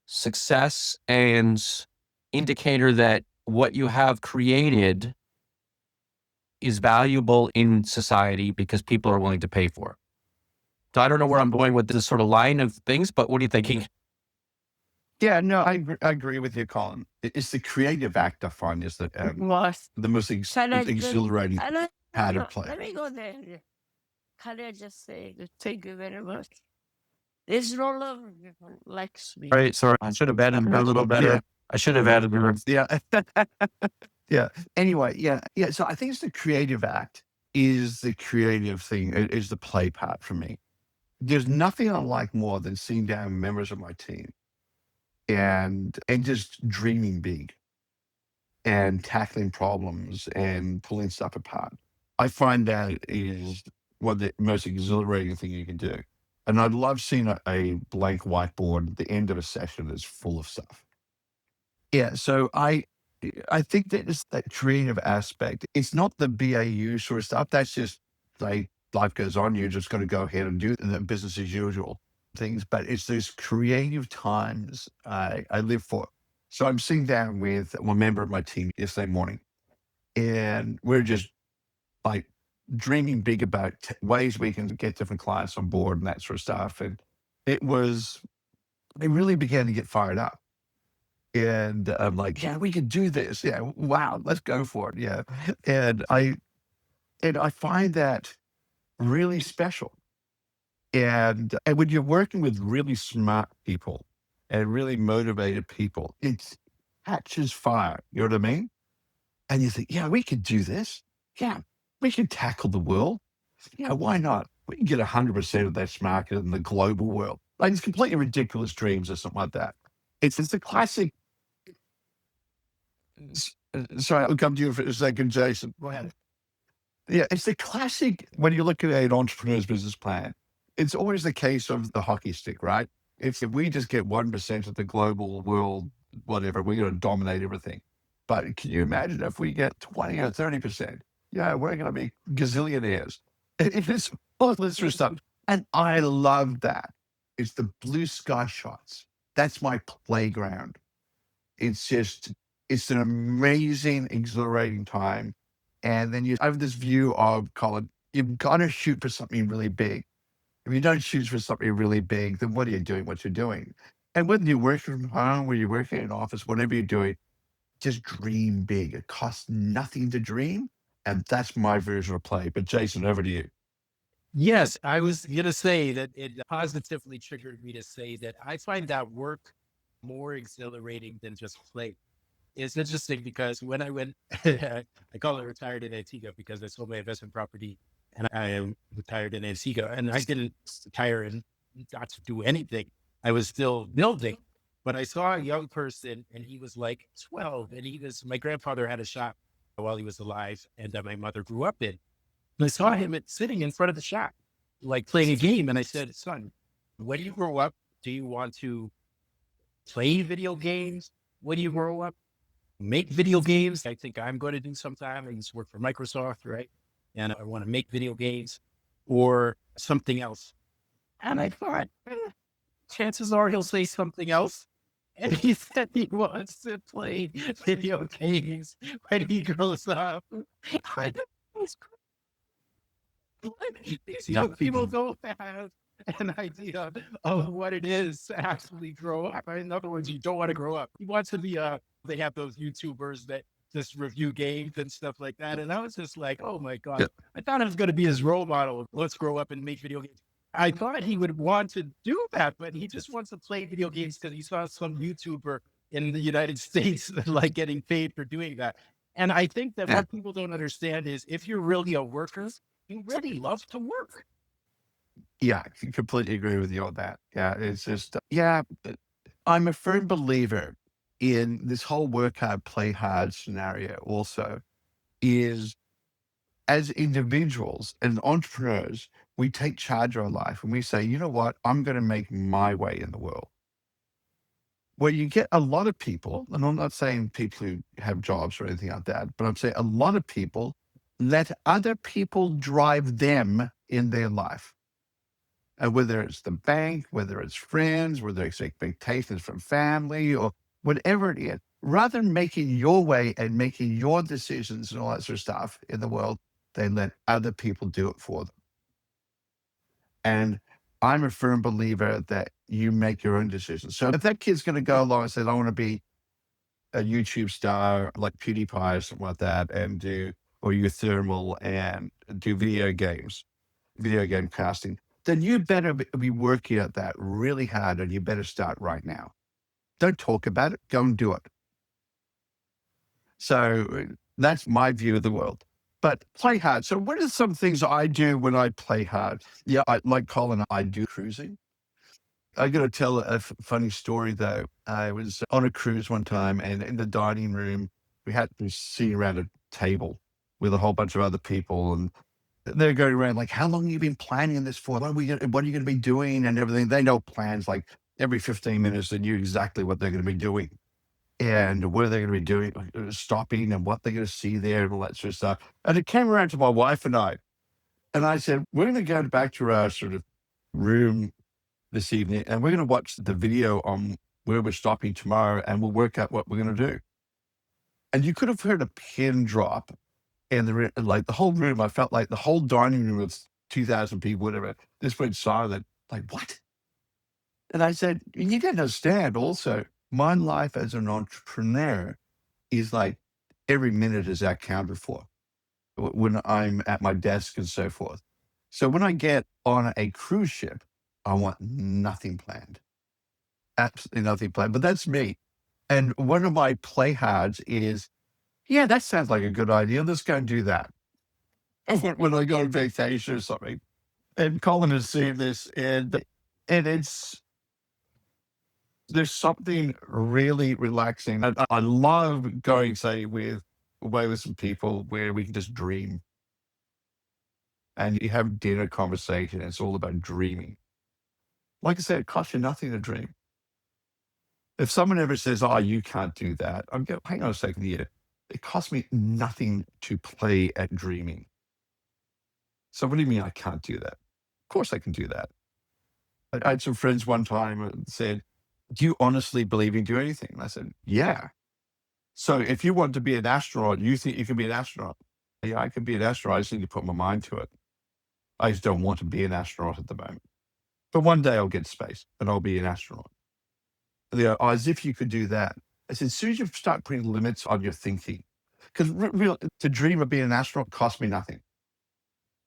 Speaker 2: success and indicator that what you have created is valuable in society because people are willing to pay for it. So I don't know where I'm going with this sort of line of things, but what are you thinking?
Speaker 3: Yeah, no, I agree with you, Colin. It's the creative act I find is the most exhilarating part of play.
Speaker 5: Let me go there. Can I just say thank you very much? There's no love likes me.
Speaker 2: Right, sorry, I should have added a little better.
Speaker 3: Yeah.
Speaker 2: I should have added more.
Speaker 3: Yeah. Yeah. Anyway, yeah. So I think it's the creative act is the creative thing, is the play part for me. There's nothing I like more than sitting down with members of my team and just dreaming big and tackling problems and pulling stuff apart. I find that is one of the most exhilarating thing you can do. And I love seeing a blank whiteboard at the end of a session that's full of stuff. Yeah, so I think that it's that creative aspect. It's not the BAU sort of stuff. That's just like life goes on. You're just going to go ahead and do the business as usual things. But it's those creative times I live for. So I'm sitting down with one member of my team yesterday morning, and we're just like dreaming big about ways we can get different clients on board and that sort of stuff. And they really began to get fired up. And I'm like, yeah, we can do this. Yeah, wow, let's go for it. Yeah. And I find that really special. And when you're working with really smart people and really motivated people, it catches fire. You know what I mean? And you think, yeah, we could do this. Yeah, we can tackle the world. Yeah, why not? We can get 100% of this market in the global world. Like, it's completely ridiculous dreams or something like that. It's a classic. Sorry, I'll come to you for a second, Jason. Go ahead. Yeah, it's the classic, when you look at an entrepreneur's business plan, it's always the case of the hockey stick, right? If we just get 1% of the global world, whatever, we're going to dominate everything. But can you imagine if we get 20 or 30%? Yeah, we're going to be gazillionaires. It's all this sort of stuff. And I love that. It's the blue sky shots. That's my playground. It's an amazing, exhilarating time. And then you have this view of, Colin, you've got to shoot for something really big. If you don't shoot for something really big, then what are you doing? What you're doing? And whether you're working from home, whether you're working in an office, whatever you're doing, just dream big. It costs nothing to dream. And that's my version of play. But Jason, over to you.
Speaker 4: Yes, I was going to say that it positively triggered me to say that I find that work more exhilarating than just play. It's interesting because when I went, I call it retired in Antigua because I sold my investment property and I am retired in Antigua, and I didn't retire and not to do anything. I was still building, but I saw a young person and he was like 12, and my grandfather had a shop while he was alive, and my mother grew up in. And I saw him sitting in front of the shop, like playing a game. And I said, son, when you grow up, do you want to play video games? When you grow up, make video games? I think I'm going to do sometime. I used to work for Microsoft, right? And I want to make video games or something else. And I thought, chances are he'll say something else. And he said he wants to play video games when he grows up. I was these young people don't have an idea of what it is to actually grow up. In other words, you don't want to grow up. You want to be they have those YouTubers that just review games and stuff like that. And I was just like, oh my God.
Speaker 3: Yeah.
Speaker 4: I thought I was going to be his role model. Let's grow up and make video games. I thought he would want to do that, but he just wants to play video games because he saw some YouTuber in the United States like getting paid for doing that. And I think that what people don't understand is if you're really a worker, you really love to work.
Speaker 3: Yeah, I completely agree with you on that. Yeah, it's just, yeah, I'm a firm believer in this whole work hard, play hard scenario also is as individuals and entrepreneurs, we take charge of our life and we say, you know what, I'm going to make my way in the world. Where you get a lot of people, and I'm not saying people who have jobs or anything like that, but I'm saying a lot of people let other people drive them in their life. And whether it's the bank, whether it's friends, whether it's expectations from family or whatever it is, rather than making your way and making your decisions and all that sort of stuff in the world, they let other people do it for them. And I'm a firm believer that you make your own decisions. So if that kid's going to go along and say, I want to be a YouTube star like PewDiePie or something like that and do, or Thermal and do video game casting, then you better be working at that really hard and you better start right now. Don't talk about it, go and do it. So that's my view of the world. But play hard. So what are some things I do when I play hard? Yeah, like Colin, I do cruising. I got to tell a funny story though. I was on a cruise one time and in the dining room, we had to sit around a table with a whole bunch of other people and they're going around like, how long have you been planning this for? What are you going to be doing and everything? They know plans like every 15 minutes they knew exactly what they're going to be doing and what are they going to be doing, stopping and what they're going to see there and all that sort of stuff. And it came around to my wife and I said, we're going to go back to our sort of room this evening and we're going to watch the video on where we're stopping tomorrow and we'll work out what we're going to do. And you could have heard a pin drop. And like the whole room, I felt like the whole dining room of 2,000 people, whatever, just went silent. Like, what? And I said, you don't understand also, my life as an entrepreneur is like every minute is accounted for when I'm at my desk and so forth. So when I get on a cruise ship, I want nothing planned. Absolutely nothing planned. But that's me. And one of my play hards is, yeah, that sounds like a good idea. Let's go and do that. When I go on vacation or something. And Colin has seen this, and it's, there's something really relaxing. I love going, say, away with some people where we can just dream. And you have dinner conversation. And it's all about dreaming. Like I said, it costs you nothing to dream. If someone ever says, oh, you can't do that, I'm going, hang on a second here. It costs me nothing to play at dreaming. So what do you mean I can't do that? Of course I can do that. I had some friends one time and said, "Do you honestly believe you can do anything?" And I said, "Yeah." So if you want to be an astronaut, you think you can be an astronaut? Yeah, I can be an astronaut. I just need to put my mind to it. I just don't want to be an astronaut at the moment. But one day I'll get to space and I'll be an astronaut. They go, "Oh, as if you could do that." I said, as soon as you start putting limits on your thinking, because to dream of being an astronaut cost me nothing.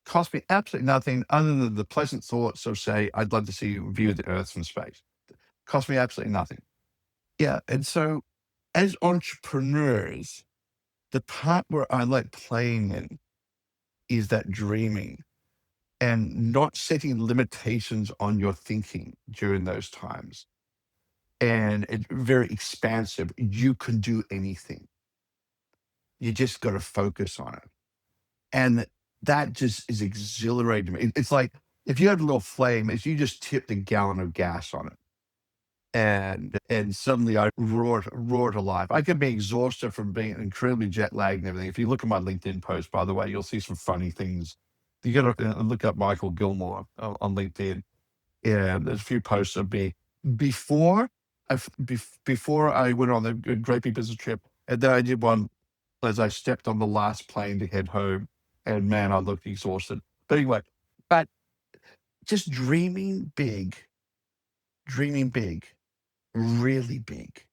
Speaker 3: Cost me absolutely nothing other than the pleasant thoughts of, say, I'd love to see you view the Earth from space. Cost me absolutely nothing. Yeah. And so as entrepreneurs, the part where I like playing in is that dreaming and not setting limitations on your thinking during those times. And it's very expansive. You can do anything. You just got to focus on it. And that just is exhilarating to me. It's like if you had a little flame, if you just tipped a gallon of gas on it, and suddenly I roar to life. I could be exhausted from being incredibly jet lagged and everything. If you look at my LinkedIn post, by the way, you'll see some funny things. You got to look up Michael Gilmore on LinkedIn. Yeah, there's a few posts of me before before I went on the Great Big Business trip, and then I did one as I stepped on the last plane to head home, and man, I looked exhausted. But anyway, but just dreaming big, really big,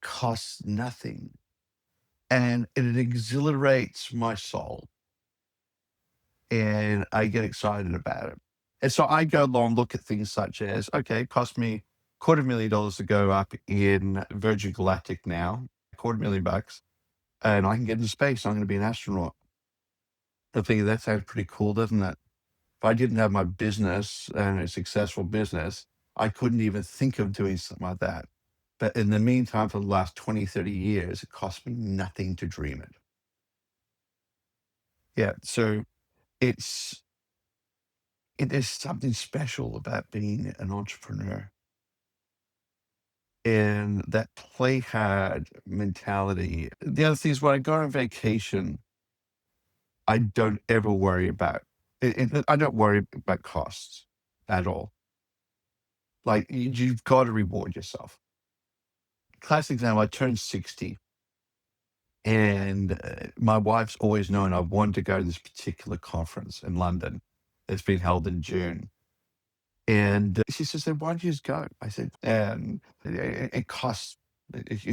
Speaker 3: costs nothing, and it exhilarates my soul, and I get excited about it. And so I go along, look at things such as, okay, it cost me $250,000 to go up in Virgin Galactic now, $250,000, and I can get into space. I'm going to be an astronaut. I think that sounds pretty cool, doesn't it? If I didn't have my business and a successful business, I couldn't even think of doing something like that. But in the meantime, for the last 20, 30 years, it cost me nothing to dream it. Yeah. So it is something special about being an entrepreneur. And that play hard mentality. The other thing is when I go on vacation, I don't ever worry about I don't worry about costs at all. Like you've got to reward yourself. Classic example, I turned 60 and my wife's always known I wanted to go to this particular conference in London that's been held in June. And she says, "Why don't you just go?" I said, and it costs,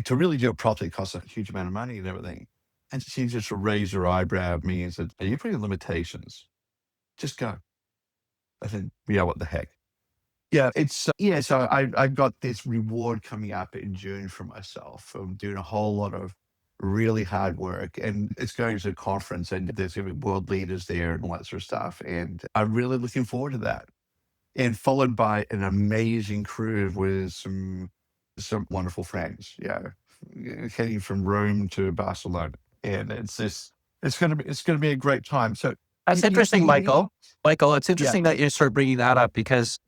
Speaker 3: to really do it properly, it costs a huge amount of money and everything. And she just raised her eyebrow at me and said, "Are you putting limitations? Just go." I said, "Yeah, what the heck?" Yeah, so I've got this reward coming up in June for myself from doing a whole lot of really hard work. And it's going to a conference and there's going to be world leaders there and all that sort of stuff. And I'm really looking forward to that. And followed by an amazing crew with some wonderful friends. Yeah, heading from Rome to Barcelona, and it's going to be a great time. So
Speaker 2: That's interesting, Michael. Michael, it's interesting that you start bringing that up because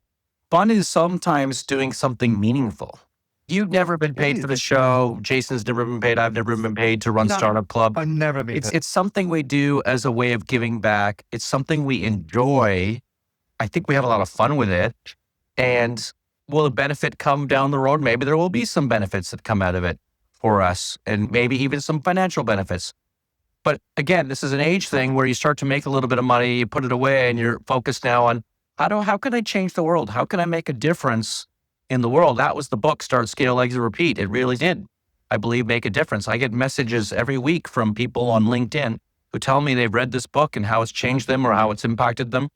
Speaker 2: fun is sometimes doing something meaningful. You've never been paid for the show. Jason's never been paid. I've never been paid to run Startup Club.
Speaker 3: I've never been.
Speaker 2: It's something we do as a way of giving back. It's something we enjoy. I think we have a lot of fun with it. And will the benefit come down the road? Maybe there will be some benefits that come out of it for us and maybe even some financial benefits. But again, this is an age thing where you start to make a little bit of money, you put it away and you're focused now on how can I change the world? How can I make a difference in the world? That was the book, Start, Scale, Exit, Repeat. It really did, I believe, make a difference. I get messages every week from people on LinkedIn who tell me they've read this book and how it's changed them or how it's impacted them.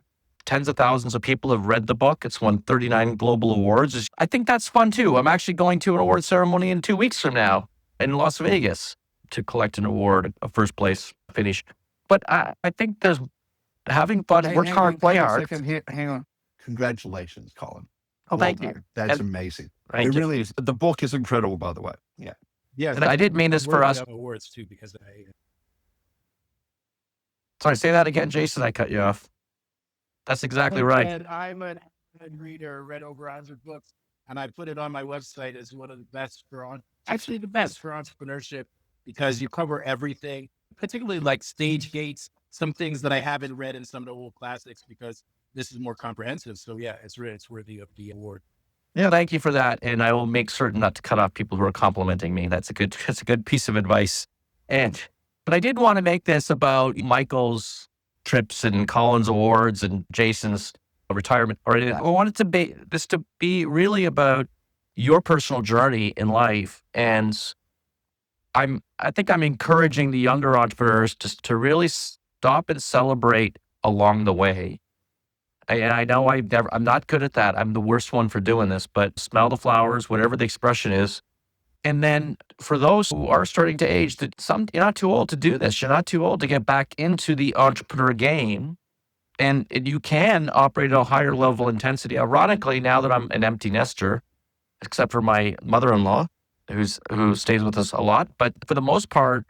Speaker 2: Tens of thousands of people have read the book. It's won 39 global awards. I think that's fun too. I'm actually going to an award ceremony in 2 weeks from now in Las Vegas to collect an award, a first place finish. But I think there's having fun, work hard, play hard.
Speaker 3: Hang on. Congratulations, Colin.
Speaker 2: Oh, thank you.
Speaker 3: That's amazing.
Speaker 2: Thank
Speaker 3: It
Speaker 2: you.
Speaker 3: really is. The book is incredible, by the way. Yeah.
Speaker 4: Yeah,
Speaker 2: And I didn't mean this for us.
Speaker 4: Awards too, because
Speaker 2: Sorry, say that again, Jason. I cut you off. That's exactly right.
Speaker 4: And I'm an avid reader, read over 100 books, and I put it on my website as one of the best actually the best for entrepreneurship because you cover everything, particularly like stage gates, some things that I haven't read in some of the old classics because this is more comprehensive. So yeah, it's worthy of the award.
Speaker 2: Yeah, thank you for that. And I will make certain not to cut off people who are complimenting me. That's a good piece of advice. But I did want to make this about Michael's trips and Colin's awards and Jason's retirement. Or I wanted to be really about your personal journey in life. And I think I'm encouraging the younger entrepreneurs to really stop and celebrate along the way. And I know I'm not good at that. I'm the worst one for doing this, but smell the flowers, whatever the expression is. And then for those who are starting to age, you're not too old to do this. You're not too old to get back into the entrepreneur game. And you can operate at a higher level intensity. Ironically, now that I'm an empty nester, except for my mother-in-law, who stays with us a lot. But for the most part,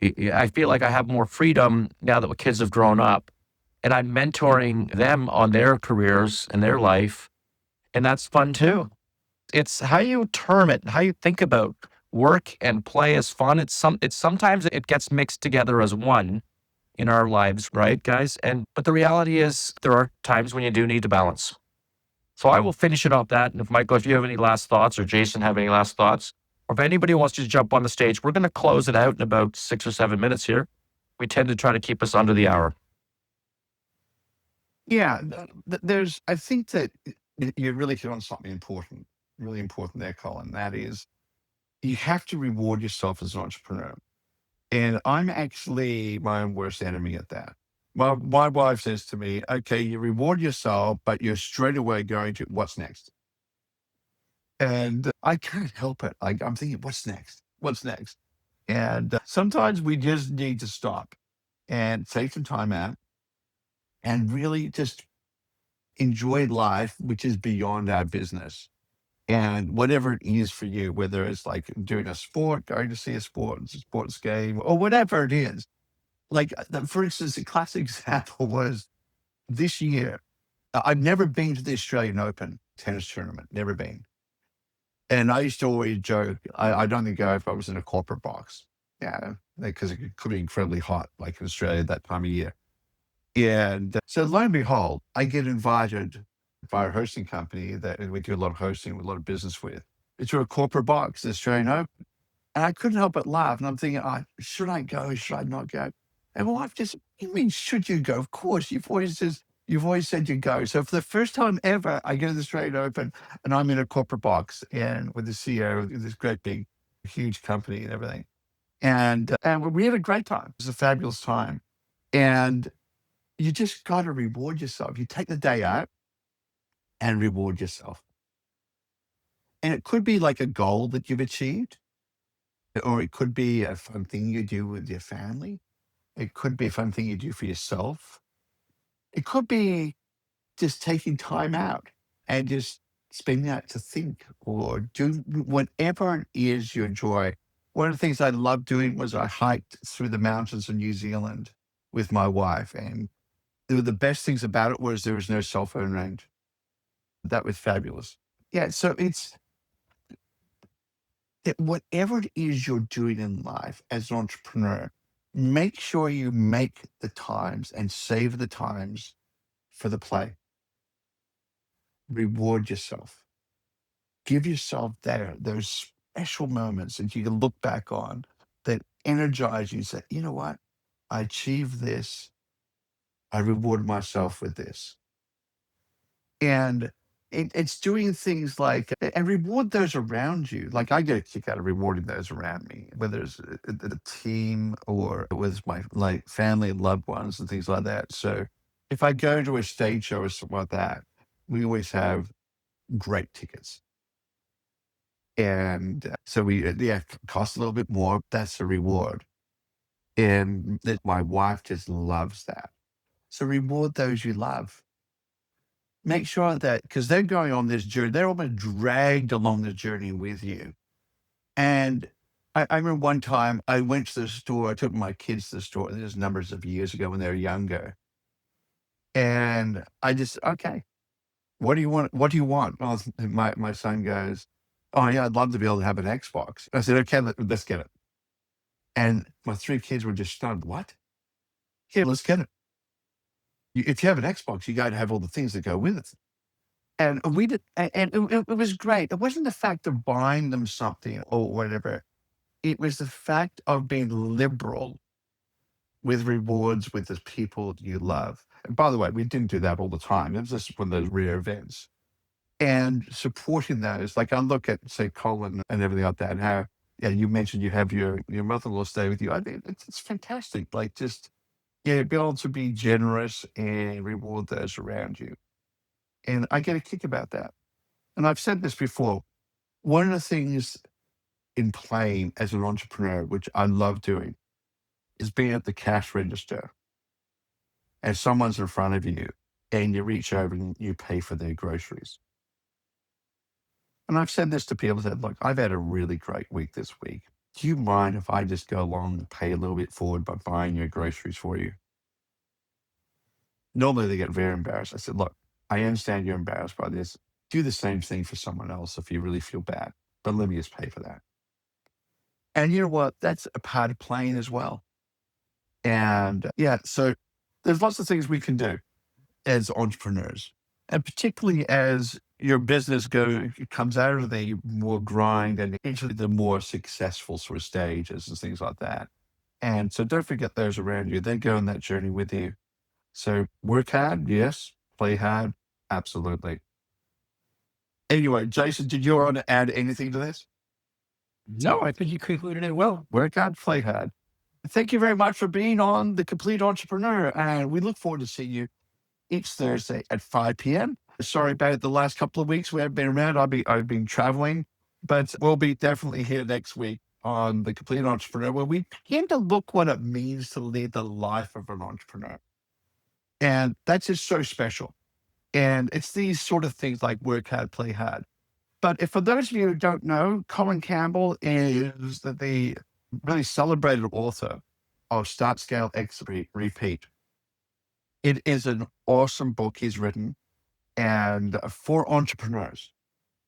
Speaker 2: I feel like I have more freedom now that the kids have grown up. And I'm mentoring them on their careers and their life. And that's fun too. It's how you term it, how you think about work and play as fun. It's sometimes it gets mixed together as one in our lives, right, guys? But the reality is there are times when you do need to balance. So I will finish it off that. And if Michael, if you have any last thoughts, or Jason have any last thoughts, or if anybody wants to jump on the stage, we're going to close it out in about 6 or 7 minutes here. We tend to try to keep us under the hour.
Speaker 3: Yeah, I think that you really hit on something important, really important there, Colin. That is, you have to reward yourself as an entrepreneur. And I'm actually my own worst enemy at that. My wife says to me, okay, you reward yourself, but you're straight away going to what's next. And I can't help it. I'm thinking, what's next? What's next? And sometimes we just need to stop and take some time out and really just enjoy life, which is beyond our business. And whatever it is for you, whether it's like doing a sport, going to see a sports game, or whatever it is. Like, for instance, a classic example was this year. I've never been to the Australian Open tennis tournament, never been. And I used to always joke, I'd only go if I was in a corporate box. Yeah, because it could be incredibly hot, like in Australia that time of year. And so lo and behold, I get invited by a hosting company that we do a lot of hosting, with a lot of business with. It's a corporate box, the Australian Open. And I couldn't help but laugh. And I'm thinking, should I go? Should I not go? And my wife just, you mean, should you go? Of course, you've always said you go. So for the first time ever, I go to the Australian Open and I'm in a corporate box and with the CEO of this great big, huge company and everything. And we had a great time. It was a fabulous time. And you just got to reward yourself. You take the day out and reward yourself. And it could be like a goal that you've achieved, or it could be a fun thing you do with your family. It could be a fun thing you do for yourself. It could be just taking time out and just spending that to think or do whatever it is you enjoy. One of the things I loved doing was I hiked through the mountains of New Zealand with my wife. And the best things about it was there was no cell phone range. That was fabulous. Yeah, so it's that whatever it is you're doing in life as an entrepreneur, make sure you make the times and save the times for the play. Reward yourself. Give yourself those special moments that you can look back on that energize you and say, you know what? I achieved this. I reward myself with this. And it's doing things like, and reward those around you. Like I get a kick out of rewarding those around me, whether it's a team or with my like family and loved ones and things like that. So if I go to a stage show or something like that, we always have great tickets. And so cost a little bit more. That's a reward. And my wife just loves that. So reward those you love. Make sure that, because they're going on this journey, they're almost dragged along the journey with you. And I remember one time I went to the store, I took my kids to the store, this is numbers of years ago when they were younger. And I just, okay, what do you want? What do you want? Well, my son goes, oh yeah, I'd love to be able to have an Xbox. I said, okay, let's get it. And my 3 kids were just stunned. What? Yeah, let's get it. If you have an Xbox, you got to have all the things that go with it. And we did, and it was great. It wasn't the fact of buying them something or whatever. It was the fact of being liberal with rewards with the people you love. And by the way, we didn't do that all the time. It was just one of those rare events. And supporting those, like I look at, say, Colin and everything like that, and how, yeah, you mentioned you have your mother-in-law stay with you. I mean, it's fantastic. Like just, yeah, be able to be generous and reward those around you. And I get a kick about that. And I've said this before. One of the things in playing as an entrepreneur, which I love doing, is being at the cash register and someone's in front of you and you reach over and you pay for their groceries. And I've said this to people that, look, I've had a really great week this week. Do you mind if I just go along and pay a little bit forward by buying your groceries for you? Normally they get very embarrassed. I said, look, I understand you're embarrassed by this. Do the same thing for someone else if you really feel bad, but let me just pay for that. And you know what? That's a part of playing as well. And yeah, so there's lots of things we can do as entrepreneurs, and particularly as your business comes out of the more grind and into the more successful sort of stages and things like that. And so don't forget those around you. They go on that journey with you. So work hard, yes. Play hard, absolutely. Anyway, Jason, did you want to add anything to this?
Speaker 4: No, I think you concluded it well.
Speaker 3: Work hard, play hard. Thank you very much for being on The Complete Entrepreneur. And we look forward to seeing you each Thursday at 5 p.m. Sorry about the last couple of weeks we haven't been around. I've been traveling, but we'll be definitely here next week on The Complete Entrepreneur, where we begin to look what it means to lead the life of an entrepreneur. And that's just so special. And it's these sort of things like work hard, play hard. But if for those of you who don't know, Colin Campbell is the really celebrated author of Start, Scale, Exit, Repeat. It is an awesome book he's written and for entrepreneurs.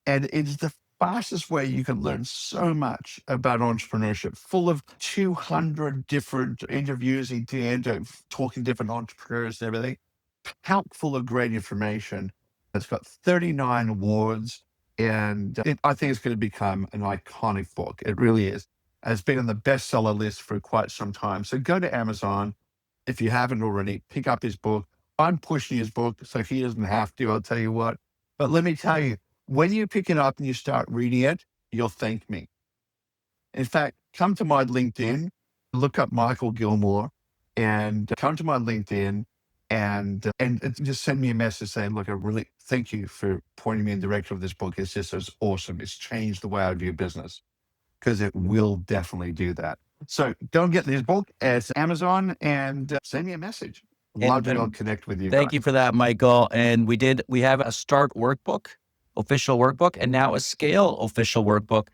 Speaker 3: And it's the fastest way you can learn so much about entrepreneurship, full of 200 different interviews he did, talking to different entrepreneurs and everything. Packed full of great information. It's got 39 awards, and I think it's going to become an iconic book. It really is. It's been on the bestseller list for quite some time. So go to Amazon. If you haven't already, pick up his book. I'm pushing his book, so he doesn't have to, I'll tell you what. But let me tell you, when you pick it up and you start reading it, you'll thank me. In fact, come to my LinkedIn, look up Michael Gilmore, and come to my LinkedIn and just send me a message saying, look, I really thank you for pointing me in the direction of this book. It's just it's awesome. It's changed the way I view business, because it will definitely do that. So don't get this book at Amazon and send me a message. Love to connect with you.
Speaker 2: Thank you for that, Michael. And we have a Start workbook, official workbook, and now a Scale official workbook,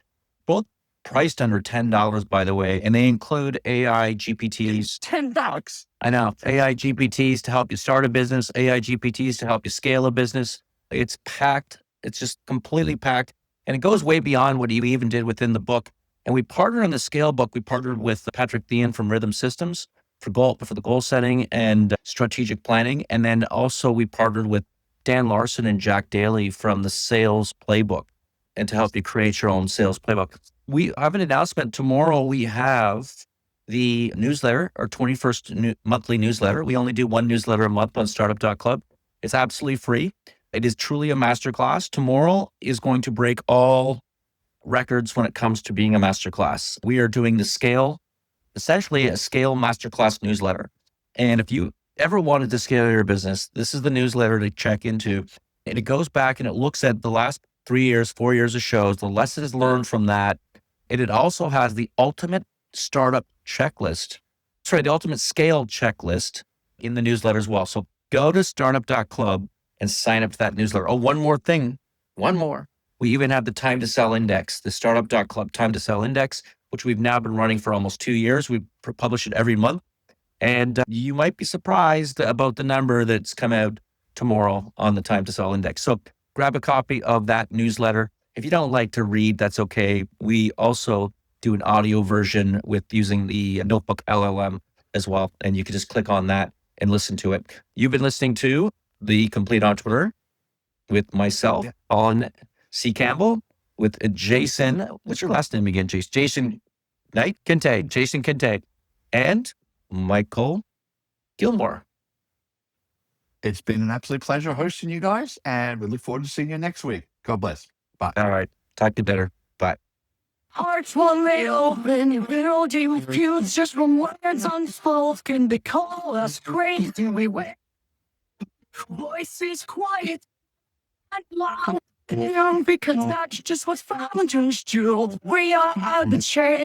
Speaker 2: both priced under $10, by the way. And they include AI GPTs.
Speaker 3: $10.
Speaker 2: I know. AI GPTs to help you start a business, AI GPTs to help you scale a business. It's packed. It's just completely packed. And it goes way beyond what you even did within the book. And we partnered on the Scale book. We partnered with Patrick Thean from Rhythm Systems for the goal setting and strategic planning. And then also we partnered with Dan Larson and Jack Daly from the Sales Playbook, and to help you create your own sales playbook. We have an announcement tomorrow. We have the newsletter, our 21st monthly newsletter. We only do one newsletter a month on startup.club. It's absolutely free. It is truly a masterclass. Tomorrow is going to break all records when it comes to being a masterclass. We are doing the Scale, essentially a Scale masterclass newsletter. And if you ever wanted to scale your business, this is the newsletter to check into. And it goes back and it looks at the last 3 years, 4 years of shows, the lessons learned from that. And it also has the ultimate startup checklist. Sorry, the ultimate scale checklist in the newsletter as well. So go to startup.club and sign up for that newsletter. Oh, one more thing. One more. We even have the Time to Sell Index, the startup.club Time to Sell Index, which we've now been running for almost 2 years. We publish it every month. And you might be surprised about the number that's come out tomorrow on the Time to Sell Index. So grab a copy of that newsletter. If you don't like to read, that's okay. We also do an audio version with using the Notebook LLM as well. And you can just click on that and listen to it. You've been listening to The Complete Entrepreneur with myself, on C. Campbell, with Jason. What's your last name again, Jason? Jason Kintaid. Jason Kintaid. And Michael Gilmore.
Speaker 3: It's been an absolute pleasure hosting you guys, and we look forward to seeing you next week. God bless. Bye.
Speaker 2: All right. Talk to you better. Bye.
Speaker 1: Hearts one lay open, little deep refuse, just from words unspoken, they call us crazy, we went. Voices quiet and loud, young, because that's just what's found to us. We are the change.